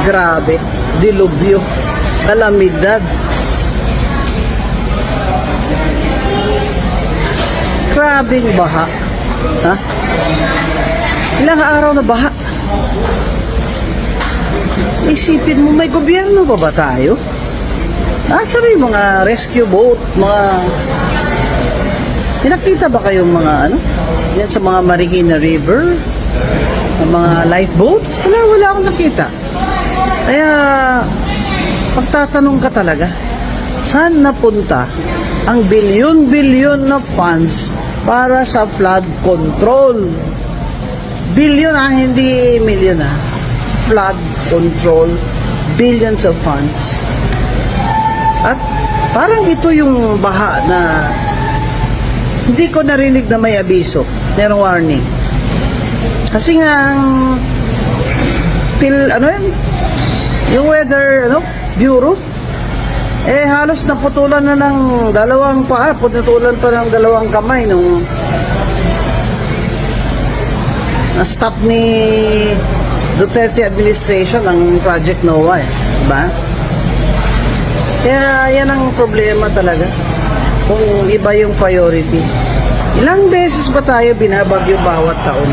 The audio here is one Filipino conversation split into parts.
Grabe, dilubyo, kalamidad. Grabing baha. Ha? Ilang araw na baha. Isipin mo, may gobyerno ba tayo? Nasa rin mga rescue boat, nakita ba kayong mga yan sa mga Marikina River, mga lifeboats? Wala akong nakita. Kaya, pagtatanong ka talaga, saan napunta ang bilyon-bilyon na funds para sa flood control? Bilyon hindi milyon Flood control, billions of funds. At parang ito yung baha na hindi ko narinig na may abiso, merong warning. Kasi nga yung weather bureau halos naputulan na ng dalawang paa, putulan pa ng dalawang kamay nung na-stop ni Duterte administration ang Project NOAA, diba? Kaya yan ang problema talaga kung iba yung priority. Ilang beses ba tayo binabagyo bawat taon?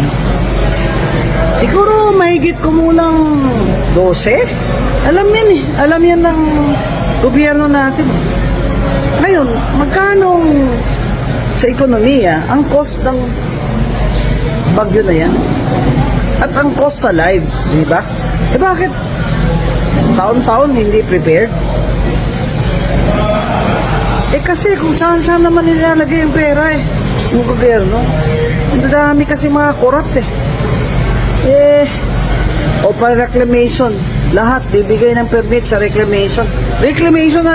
Siguro mahigit kumulang 12. Alam yan ng gobyerno natin. Ngayon, magkano sa ekonomiya ang cost ng bagyo na yan? At ang cost sa lives, di ba? Bakit taon-taon hindi prepared? Kasi kung saan naman nilalagay yung pera yung gobyerno. Ang dami kasi mga korap o para reclamation, lahat bibigay ng permit sa reclamation. Reclamation.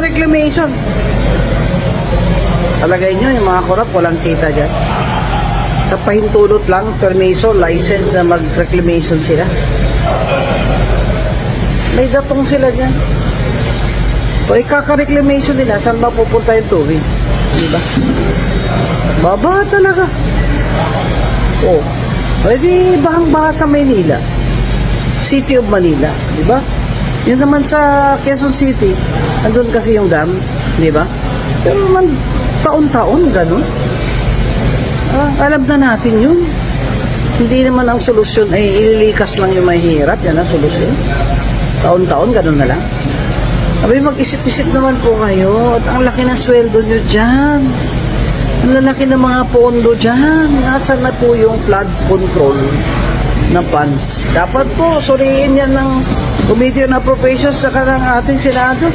Talagay nyo yung mga korap, walang kita dyan. Sa pahintulot lang, permiso, license na mag-reclamation sila. May datong sila dyan. O ikaka-reclamation nila, saan ba pupunta yung tubig? Diba? Baba talaga. Pwede bahang-baha sa Maynila. City of Manila. Diba? Yun naman sa Quezon City, andun kasi yung dam. Diba? Pero naman, taon-taon, ganun. Alam na natin yun. Hindi naman ang solusyon ay ililikas lang yung mahirap. Yan ang solusyon. Taon-taon, ganun na lang. Abay, mag-isip-isip naman po kayo. At ang laki na sweldo nyo dyan. Ang lalaki ng mga pondo dyan. Nasaan na po yung flood control na funds? Dapat po, suriin yan ng Committee on Appropriations sa kanang ating Senado.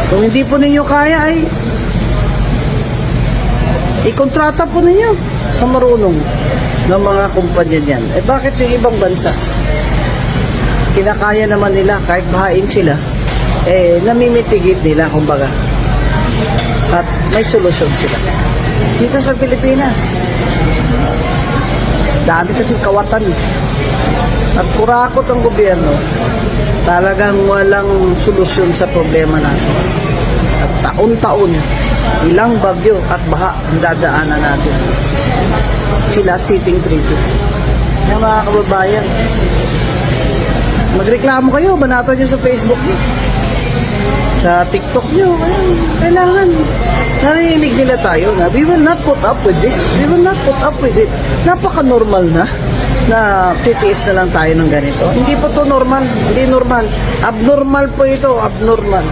Kung hindi po ninyo kaya ay ikontrata po ninyo sa marunong ng mga kumpanya niyan. Bakit yung ibang bansa? Kinakaya naman nila, kahit bahain sila, namimitigit nila, kumbaga. At may solusyon sila. Dito sa Pilipinas, dami kasi kawatan. At kurakot ang gobyerno, talagang walang solusyon sa problema natin. At taon-taon, ilang bagyo at baha ang dadaanan natin. Sila sitting pretty. Yung mga kababayan, magreklamo kayo, banatan nyo sa Facebook nyo, sa TikTok nyo. Kailangan narinig nila tayo na we will not put up with this. We will not put up with it. Napaka-normal na titiis na lang tayo ng ganito. Hindi po to normal. Hindi normal. Abnormal po ito. Abnormal.